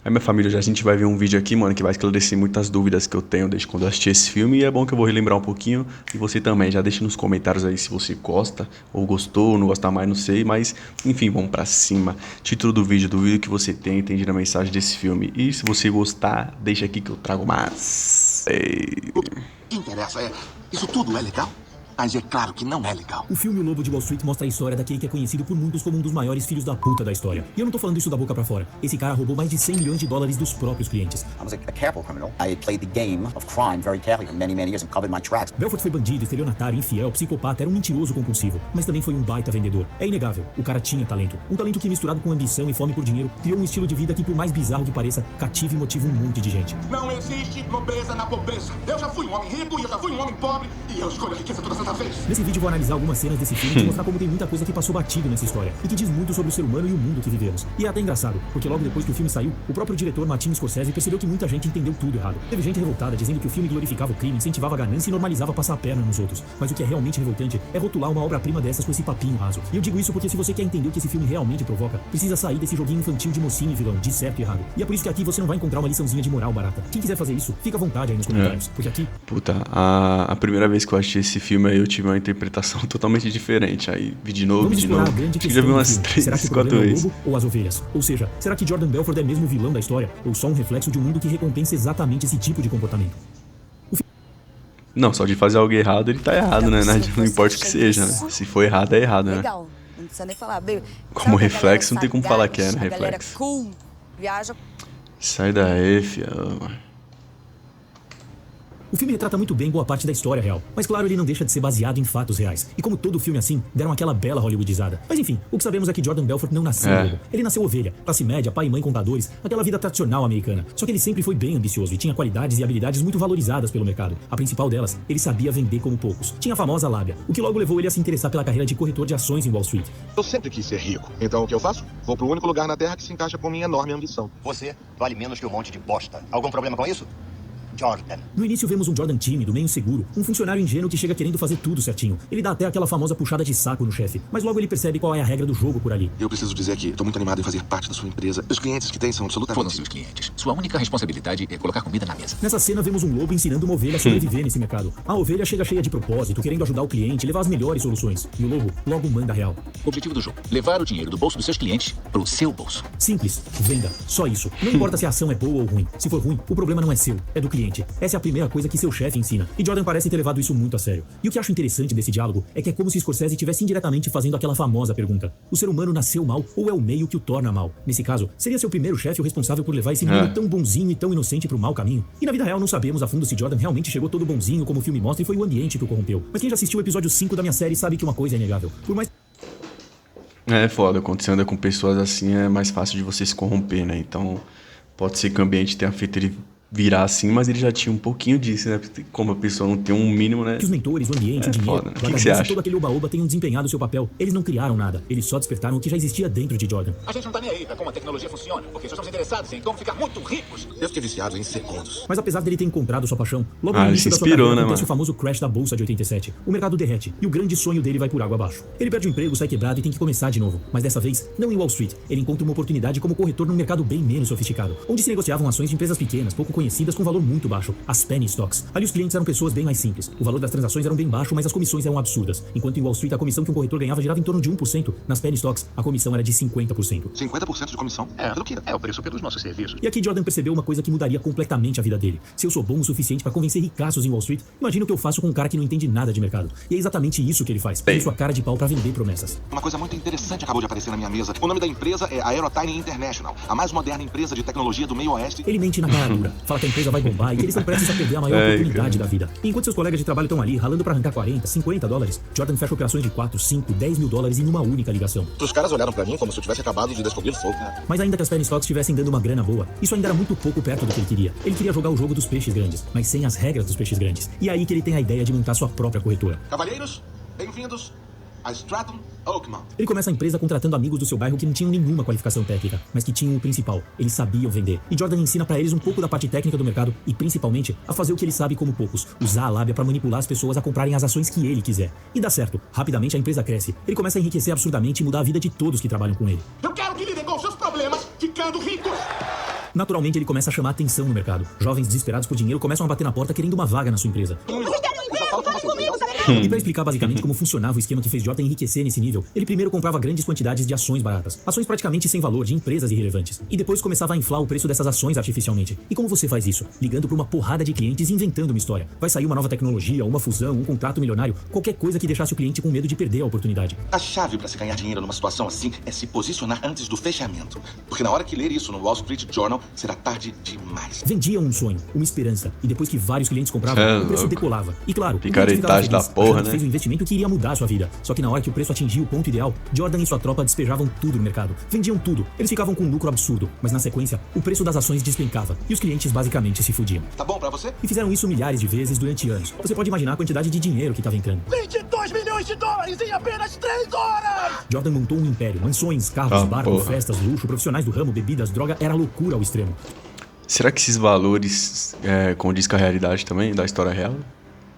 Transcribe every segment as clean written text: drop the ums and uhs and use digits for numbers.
Aí, minha família, já a gente vai ver um vídeo aqui, mano, que vai esclarecer muitas dúvidas que eu tenho desde quando eu assisti esse filme. E é bom que eu vou relembrar um pouquinho. E você também, já deixa nos comentários aí se você gosta, ou gostou, ou não gosta mais, não sei. Mas, enfim, vamos pra cima. Título do vídeo, duvido que você tenha entendido a mensagem desse filme. E se você gostar, deixa aqui que eu trago mais. O que interessa é, isso tudo é legal? Mas é claro que não é legal. O filme O Lobo de Wall Street mostra a história daquele que é conhecido por muitos como um dos maiores filhos da puta da história. E eu não tô falando isso da boca pra fora. Esse cara roubou mais de 100 milhões de dólares dos próprios clientes. I was a careful criminal. I had played the game of crime very carefully for many, many years and covered my tracks. Belfort foi bandido, estelionatário, infiel, psicopata, era um mentiroso compulsivo, mas também foi um baita vendedor. É inegável, o cara tinha talento. Um talento que, misturado com ambição e fome por dinheiro, criou um estilo de vida que, por mais bizarro que pareça, cativa e motiva um monte de gente. Não existe nobreza na pobreza. Eu já fui um homem rico e eu já fui um homem pobre. E eu escolho a riqueza toda santa vez. Nesse vídeo vou analisar algumas cenas desse filme e te mostrar como tem muita coisa que passou batido nessa história e que diz muito sobre o ser humano e o mundo que vivemos. E é até engraçado, porque logo depois que o filme saiu, o próprio diretor Martin Scorsese percebeu que muita gente entendeu tudo errado. Teve gente revoltada dizendo que o filme glorificava o crime, incentivava a ganância e normalizava passar a perna nos outros. Mas o que é realmente revoltante é rotular uma obra-prima dessas com esse papinho raso. E eu digo isso porque se você quer entender o que esse filme realmente provoca, precisa sair desse joguinho infantil de mocinho e vilão, de certo e errado. E é por isso que aqui você não vai encontrar uma liçãozinha de moral barata. Quem quiser fazer isso, fica à vontade aí nos comentários, porque aqui... Puta, a primeira vez que eu assisti esse filme aí eu tive uma interpretação totalmente diferente. Aí vi de novo, Vamos de explorar novo. a grande Acho que já questão vi do umas filme. 3, Será que o 4 problema é o vezes. lobo ou as ovelhas? Ou seja, será que Jordan Belfort é mesmo o vilão da história ou só um reflexo de um mundo que recompensa exatamente esse tipo de comportamento? Não, só de fazer algo errado, ele tá errado, né? Não importa o que seja, né? Se for errado, é errado, né? Legal, não precisa nem falar. Baby, Como sabe a reflexo, não tem galera como falar que é, né? sagaz, a galera Reflexo. cool, viaja... Sai daí, fião. O filme retrata muito bem boa parte da história real, mas claro, ele não deixa de ser baseado em fatos reais. E como todo filme assim, deram aquela bela hollywoodizada. Mas enfim, o que sabemos é que Jordan Belfort não nasceu lobo. Ele nasceu ovelha, classe média, pai e mãe contadores, aquela vida tradicional americana. Só que ele sempre foi bem ambicioso e tinha qualidades e habilidades muito valorizadas pelo mercado. A principal delas, ele sabia vender como poucos. Tinha a famosa lábia, o que logo levou ele a se interessar pela carreira de corretor de ações em Wall Street. Eu sempre quis ser rico. Então o que eu faço? Vou pro único lugar na Terra que se encaixa com minha enorme ambição. Você vale menos que um monte de bosta. Algum problema com isso? Jordan. No início vemos um Jordan tímido, meio inseguro, um funcionário ingênuo que chega querendo fazer tudo certinho. Ele dá até aquela famosa puxada de saco no chefe, mas logo ele percebe qual é a regra do jogo por ali. Eu preciso dizer que tô muito animado em fazer parte da sua empresa. Os clientes que tem são absolutamente... Foram-se os clientes. Sua única responsabilidade é colocar comida na mesa. Nessa cena vemos um lobo ensinando uma ovelha a sobreviver nesse mercado. A ovelha chega cheia de propósito, querendo ajudar o cliente, levar as melhores soluções. E o lobo logo manda real. O objetivo do jogo: levar o dinheiro do bolso dos seus clientes pro seu bolso. Simples, venda, só isso. Não importa se a ação é boa ou ruim. Se for ruim, o problema não é seu, é do cliente. Essa é a primeira coisa que seu chefe ensina. E Jordan parece ter levado isso muito a sério. E o que acho interessante desse diálogo é que é como se Scorsese estivesse indiretamente fazendo aquela famosa pergunta: o ser humano nasceu mal ou é o meio que o torna mal? Nesse caso, seria seu primeiro chefe o responsável por levar esse menino tão bonzinho e tão inocente pro mau caminho? E na vida real não sabemos a fundo se Jordan realmente chegou todo bonzinho como o filme mostra e foi o ambiente que o corrompeu. Mas quem já assistiu o episódio 5 da minha série sabe que uma coisa é inegável. Por mais É foda, quando você anda com pessoas assim é mais fácil de você se corromper, né? Então pode ser que o ambiente tenha feito ele virar assim, mas ele já tinha um pouquinho disso, né? Como a pessoa não tem um mínimo, né? que os mentores, o ambiente, o dinheiro, foda, né? O que a você ganância, acha? todo aquele oba-oba tenham desempenhado seu papel. Eles não criaram nada, eles só despertaram o que já existia dentro de Jordan. A gente não tá nem aí pra como a tecnologia funciona, porque só estamos interessados em como ficar muito ricos. Eu fiquei viciado em segundos. Mas apesar dele ter encontrado sua paixão, logo Ah, no ele início se da sua inspirou, carreira né, acontece mano? o famoso crash da bolsa de 87. O mercado derrete e o grande sonho dele vai por água abaixo. Ele perde o emprego, sai quebrado e tem que começar de novo. Mas dessa vez, não em Wall Street. Ele encontra uma oportunidade como corretor num mercado bem menos sofisticado, onde se negociavam ações de empresas pequenas, pouco conhecidas, com valor muito baixo, as penny stocks. Ali os clientes eram pessoas bem mais simples. O valor das transações era bem baixo, mas as comissões eram absurdas. Enquanto em Wall Street a comissão que um corretor ganhava girava em torno de 1%, nas penny stocks a comissão era de 50%. 50% de comissão? Pelo que? É o preço pelos nossos serviços. E aqui Jordan percebeu uma coisa que mudaria completamente a vida dele. Se eu sou bom o suficiente para convencer ricaços em Wall Street, imagina o que eu faço com um cara que não entende nada de mercado. E é exatamente isso que ele faz. Tem sua cara de pau para vender promessas. Uma coisa muito interessante acabou de aparecer na minha mesa. O nome da empresa é Aerotime International, a mais moderna empresa de tecnologia do meio oeste. Ele mente na cara dura, fala que a empresa vai bombar e que eles estão prestes a perder a maior oportunidade da vida. E enquanto seus colegas de trabalho estão ali ralando para arrancar 40, 50 dólares, Jordan fecha operações de 4, 5, 10 mil dólares em uma única ligação. Os caras olharam pra mim como se eu tivesse acabado de descobrir fogo. Mas ainda que as penny stocks estivessem dando uma grana boa, isso ainda era muito pouco perto do que ele queria. Ele queria jogar o jogo dos peixes grandes, mas sem as regras dos peixes grandes. E é aí que ele tem a ideia de montar sua própria corretora. Cavalheiros, bem-vindos a Stratton Oakmont. Ele começa a empresa contratando amigos do seu bairro que não tinham nenhuma qualificação técnica, mas que tinham o principal: eles sabiam vender. E Jordan ensina pra eles um pouco da parte técnica do mercado e, principalmente, a fazer o que ele sabe como poucos: usar a lábia pra manipular as pessoas a comprarem as ações que ele quiser. E dá certo. Rapidamente a empresa cresce. Ele começa a enriquecer absurdamente e mudar a vida de todos que trabalham com ele. Eu quero que lidem com seus problemas ficando ricos. Naturalmente, ele começa a chamar atenção no mercado. Jovens desesperados por dinheiro começam a bater na porta querendo uma vaga na sua empresa. E para explicar basicamente como funcionava o esquema que fez Jordan enriquecer nesse nível, ele primeiro comprava grandes quantidades de ações baratas, ações praticamente sem valor de empresas irrelevantes, e depois começava a inflar o preço dessas ações artificialmente. E como você faz isso? Ligando para uma porrada de clientes e inventando uma história. Vai sair uma nova tecnologia, uma fusão, um contrato milionário, qualquer coisa que deixasse o cliente com medo de perder a oportunidade. A chave para se ganhar dinheiro numa situação assim é se posicionar antes do fechamento. Porque na hora que ler isso no Wall Street Journal, será tarde demais. Vendiam um sonho, uma esperança, e depois que vários clientes compravam, o preço decolava. E claro, picaretagem da porra, né? Fez um investimento que iria mudar a sua vida. Só que na hora que o preço atingia o ponto ideal, Jordan e sua tropa despejavam tudo no mercado. Vendiam tudo. Eles ficavam com um lucro absurdo. Mas na sequência, o preço das ações despencava. E os clientes basicamente se fudiam. Tá bom pra você? E fizeram isso milhares de vezes durante anos. Você pode imaginar a quantidade de dinheiro que estava entrando. 22 milhões de dólares em apenas 3 horas! Jordan montou um império. Mansões, carros, barcos, porra. festas, luxo, profissionais do ramo, bebidas, droga. Era loucura ao extremo. Será que esses valores condiz com a realidade também, da história real?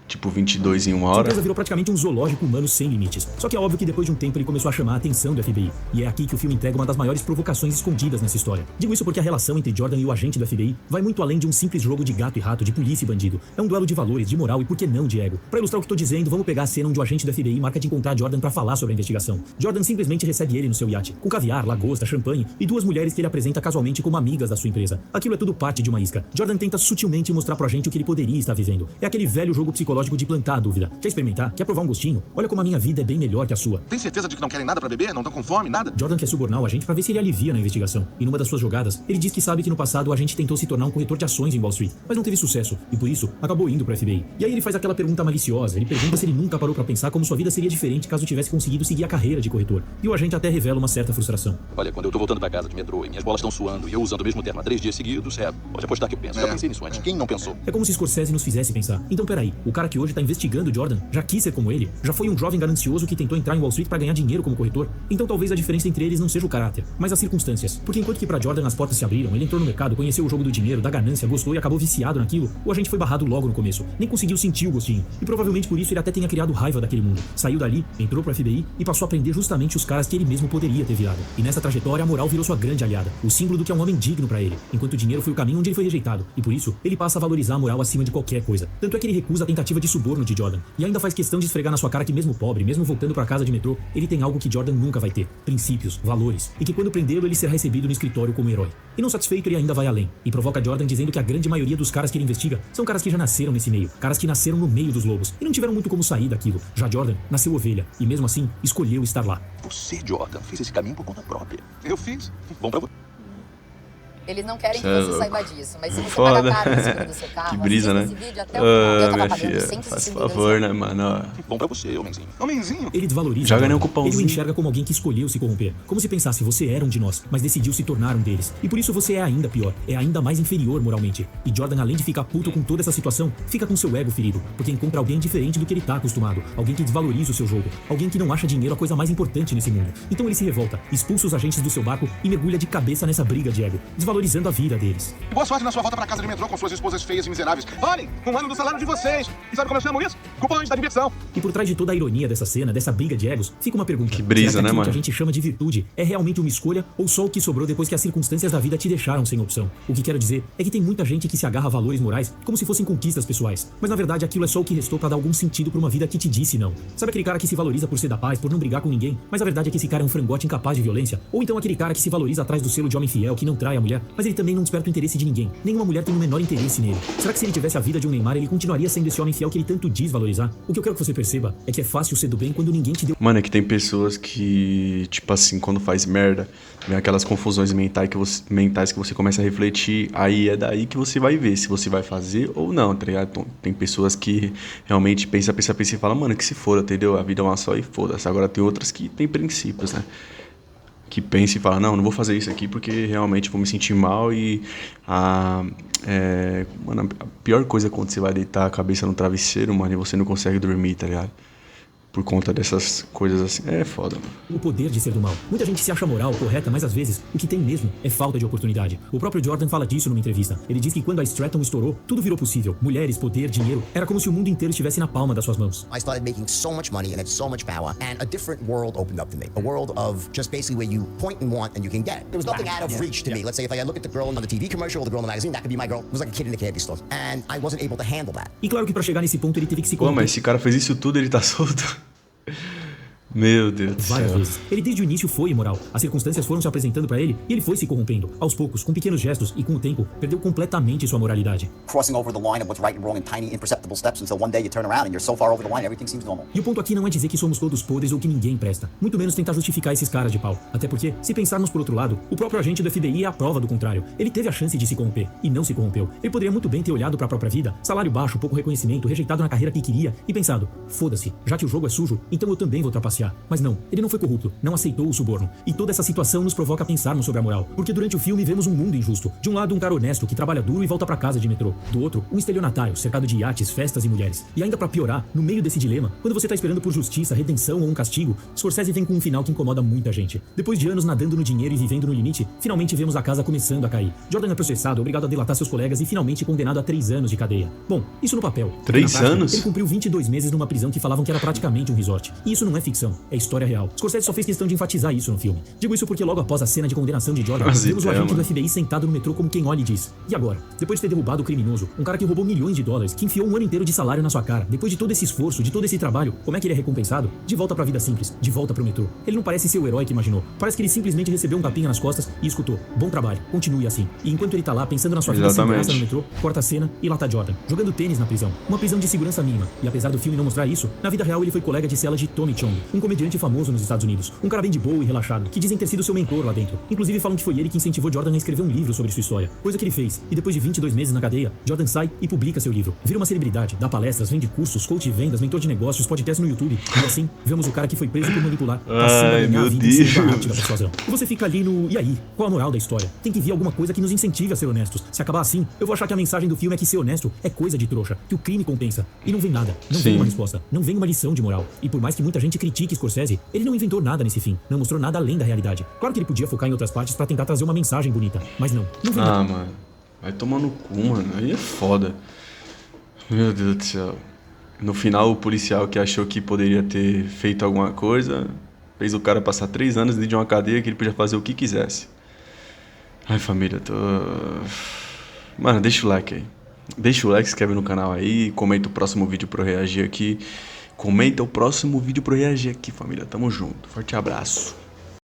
Tipo 22 em uma A hora? empresa virou praticamente um zoológico humano sem limites. Só que é óbvio que depois de um tempo ele começou a chamar a atenção do FBI. E é aqui que o filme entrega uma das maiores provocações escondidas nessa história. Digo isso porque a relação entre Jordan e o agente do FBI vai muito além de um simples jogo de gato e rato, de polícia e bandido. É um duelo de valores, de moral e, por que não, de ego. Pra ilustrar o que tô dizendo, vamos pegar a cena onde o agente do FBI marca de encontrar Jordan pra falar sobre a investigação. Jordan simplesmente recebe ele no seu iate, com caviar, lagosta, champanhe e duas mulheres que ele apresenta casualmente como amigas da sua empresa. Aquilo é tudo parte de uma isca. Jordan tenta sutilmente mostrar pro agente o que ele poderia estar vivendo. É aquele velho jogo psicológico de plantar a dúvida. Quer experimentar? Quer provar um gostinho? Olha como a minha vida é bem melhor que a sua. Tem certeza de que não querem nada pra beber? Não estão com fome? Nada? Jordan quer subornar o agente pra ver se ele alivia na investigação. E numa das suas jogadas, ele diz que sabe que no passado o agente tentou se tornar um corretor de ações em Wall Street, mas não teve sucesso, e por isso acabou indo pro FBI. E aí ele faz aquela pergunta maliciosa. Ele pergunta se ele nunca parou pra pensar como sua vida seria diferente caso tivesse conseguido seguir a carreira de corretor. E o agente até revela uma certa frustração. Olha, quando eu tô voltando pra casa de metrô e minhas bolas estão suando e eu usando o mesmo terno há 3 dias seguidos, pode apostar que eu penso. Já pensei nisso antes. Quem não pensou? É como se Scorsese nos fizesse pensar. Então peraí, o cara que hoje tá investigando Jordan já quis ser como ele? Já foi um jovem ganancioso que tentou entrar em Wall Street pra ganhar dinheiro como corretor? Então talvez a diferença entre eles não seja o caráter, mas as circunstâncias. Porque enquanto que pra Jordan as portas se abriram, ele entrou no mercado, conheceu o jogo do dinheiro, da ganância, gostou e acabou viciado naquilo, o agente foi barrado logo no começo. Nem conseguiu sentir o gostinho. E provavelmente por isso ele até tenha criado raiva daquele mundo. Saiu dali, entrou pro FBI e passou a prender justamente os caras que ele mesmo poderia ter virado. E nessa trajetória a moral virou sua grande aliada, o símbolo do que é um homem digno pra ele, enquanto o dinheiro foi o caminho onde ele foi rejeitado. E por isso, ele passa a valorizar a moral acima de qualquer coisa. Tanto é que ele recusa a tentativa de suborno de Jordan. E ainda faz questão de esfregar na sua cara que mesmo pobre, mesmo voltando pra casa de metrô, ele tem algo que Jordan nunca vai ter: princípios, valores, e que quando prendê-lo ele será recebido no escritório como herói. E não satisfeito, ele ainda vai além, e provoca Jordan dizendo que a grande maioria dos caras que ele investiga são caras que já nasceram nesse meio, caras que nasceram no meio dos lobos, e não tiveram muito como sair daquilo. Já Jordan nasceu ovelha, e mesmo assim, escolheu estar lá. Você, Jordan, fez esse caminho por conta própria. Eu fiz. Bom pra você. Eles não querem que Cê é você louco. saiba disso, mas se você Foda. pagar caro no seguro do seu carro, Que brisa, né? assista esse vídeo até o final. Eu tava Minha pagando filha, 162 faz favor, né, mano? Ó. Bom pra você, homenzinho. Homenzinho. Ele desvaloriza Joga nem Jordan. um cupomzinho. Ele o enxerga como alguém que escolheu se corromper, como se pensasse: você era um de nós, mas decidiu se tornar um deles. E por isso você é ainda pior, é ainda mais inferior moralmente. E Jordan, além de ficar puto com toda essa situação, fica com seu ego ferido, porque encontra alguém diferente do que ele tá acostumado, alguém que desvaloriza o seu jogo, alguém que não acha dinheiro a coisa mais importante nesse mundo. Então ele se revolta, expulsa os agentes do seu barco e mergulha de cabeça nessa briga de ego, desvalorizando a vida deles. Boa sorte na sua volta pra casa de metrô com suas esposas feias e miseráveis. Olhem, 1 ano do salário de vocês. E sabe como eu chamo isso? Cupons da diversão. E por trás de toda a ironia dessa cena, dessa briga de egos, fica uma pergunta: Que brisa, será que né, aquilo mano? que a gente chama de virtude é realmente uma escolha ou só o que sobrou depois que as circunstâncias da vida te deixaram sem opção? O que quero dizer é que tem muita gente que se agarra a valores morais como se fossem conquistas pessoais, mas na verdade aquilo é só o que restou pra dar algum sentido pra uma vida que te disse não. Sabe aquele cara que se valoriza por ser da paz, por não brigar com ninguém, mas a verdade é que esse cara é um frangote incapaz de violência? Ou então aquele cara que se valoriza atrás do selo de homem fiel, que não trai a mulher, mas ele também não desperta o interesse de ninguém. Nenhuma mulher tem o menor interesse nele. Será que se ele tivesse a vida de um Neymar, ele continuaria sendo esse homem fiel que ele tanto diz valorizar? O que eu quero que você perceba é que é fácil ser do bem quando ninguém te deu. Mano, é que tem pessoas que, tipo assim, quando faz merda, vem aquelas confusões mentais que você começa a refletir, aí é daí que você vai ver se você vai fazer ou não, tá ligado? Então, tem pessoas que realmente pensa e fala, mano, que se foda, entendeu? A vida é uma só e foda-se. Agora tem outras que tem princípios, né? Que pensa e fala, não vou fazer isso aqui porque realmente vou me sentir mal e mano, a pior coisa é quando você vai deitar a cabeça no travesseiro, mano, e você não consegue dormir, tá ligado? por conta dessas coisas assim. É foda, mano. O poder de ser do mal. Muita gente se acha moral, correta, mas às vezes o que tem mesmo é falta de oportunidade. O próprio Jordan fala disso numa entrevista. Ele diz que quando a Stratton estourou, tudo virou possível. Mulheres, poder, dinheiro. Era como se o mundo inteiro estivesse na palma das suas mãos. I started making so much money and had so much power, and a different world opened up to me. A world of just basically where you point and want and you can get. There was nothing out of reach to me. Let's say if I look at the girl on the TV commercial or the girl in the magazine, that could be my girl. It was like a kid in a candy store. And I wasn't able to handle that. E claro que pra chegar nesse ponto ele teve que se Pô, corromper mas esse cara fez isso tudo e ele tá solto. Meu Deus do várias céu. vezes. Ele desde o início foi imoral. As circunstâncias foram se apresentando pra ele e ele foi se corrompendo. Aos poucos, com pequenos gestos e com o tempo, perdeu completamente sua moralidade. Crossing over the line of what's right and wrong in tiny, imperceptible steps until one day you turn around and you're so far over the line, everything seems normal. E o ponto aqui não é dizer que somos todos podres ou que ninguém presta. Muito menos tentar justificar esses caras de pau. Até porque, se pensarmos por outro lado, o próprio agente do FBI é a prova do contrário. Ele teve a chance de se corromper e não se corrompeu. Ele poderia muito bem ter olhado pra própria vida, salário baixo, pouco reconhecimento, rejeitado na carreira que queria e pensado, foda-se, já que o jogo é sujo, então eu também vou trapacear. Mas não, ele não foi corrupto, não aceitou o suborno. E toda essa situação nos provoca a pensarmos sobre a moral. Porque durante o filme vemos um mundo injusto. De um lado, um cara honesto que trabalha duro e volta pra casa de metrô. Do outro, um estelionatário cercado de iates, festas e mulheres. E ainda pra piorar, no meio desse dilema, quando você tá esperando por justiça, redenção ou um castigo, Scorsese vem com um final que incomoda muita gente. Depois de anos nadando no dinheiro e vivendo no limite, finalmente vemos a casa começando a cair. Jordan é processado, obrigado a delatar seus colegas e finalmente condenado a 3 anos de cadeia. Bom, isso no papel. 3 Na prática, anos? Ele cumpriu 22 meses numa prisão que falavam que era praticamente um resort. E isso não é ficção, é história real. Scorsese só fez questão de enfatizar isso no filme. Digo isso porque logo após a cena de condenação de Jordan, Mas vemos o ideia, agente do mano. FBI sentado no metrô como quem olha e diz: e agora? Depois de ter derrubado o criminoso, um cara que roubou milhões de dólares, que enfiou um ano inteiro de salário na sua cara, depois de todo esse esforço, de todo esse trabalho, como é que ele é recompensado? De volta pra vida simples, de volta pro metrô. Ele não parece ser o herói que imaginou. Parece que ele simplesmente recebeu um tapinha nas costas e escutou: bom trabalho, continue assim. E enquanto ele tá lá pensando na sua vida sem Exatamente. graça no metrô, corta a cena e lá tá Jordan, jogando tênis na prisão. Uma prisão de segurança mínima. E apesar do filme não mostrar isso, na vida real ele foi colega de cela de Tommy Chong, um comediante famoso nos Estados Unidos. Um cara bem de boa e relaxado, que dizem ter sido seu mentor lá dentro. Inclusive falam que foi ele que incentivou Jordan a escrever um livro sobre sua história. Coisa que ele fez. E depois de 22 meses na cadeia, Jordan sai e publica seu livro. Vira uma celebridade, dá palestras, vende cursos, coach de vendas, mentor de negócios, podcast no YouTube. E assim, vemos o cara que foi preso por manipular, passando a Ai, ganhar a meu vida em cima da Deus. arte da persuasão. E você fica ali no... E aí? Qual a moral da história? Tem que vir alguma coisa que nos incentive a ser honestos. Se acabar assim, eu vou achar que a mensagem do filme é que ser honesto é coisa de trouxa, que o crime compensa. E não vem nada. Não vem Sim. uma resposta. Não vem uma lição de moral. E por mais que muita gente critique Scorsese, ele não inventou nada nesse fim. Não mostrou nada além da realidade. Claro que ele podia focar em outras partes pra tentar trazer uma mensagem bonita. Mas não. Não vem nada. Ah, mano. Vai tomar no cu, mano. Aí é foda. Meu Deus do céu. No final, o policial que achou que poderia ter feito alguma coisa fez o cara passar 3 anos dentro de uma cadeia que ele podia fazer o que quisesse. Ai, família, tô... Mano, deixa o like aí. Deixa o like, se inscreve no canal aí, comenta o próximo vídeo pra eu reagir aqui. Comenta o próximo vídeo pra eu reagir aqui, família. Tamo junto. Forte abraço.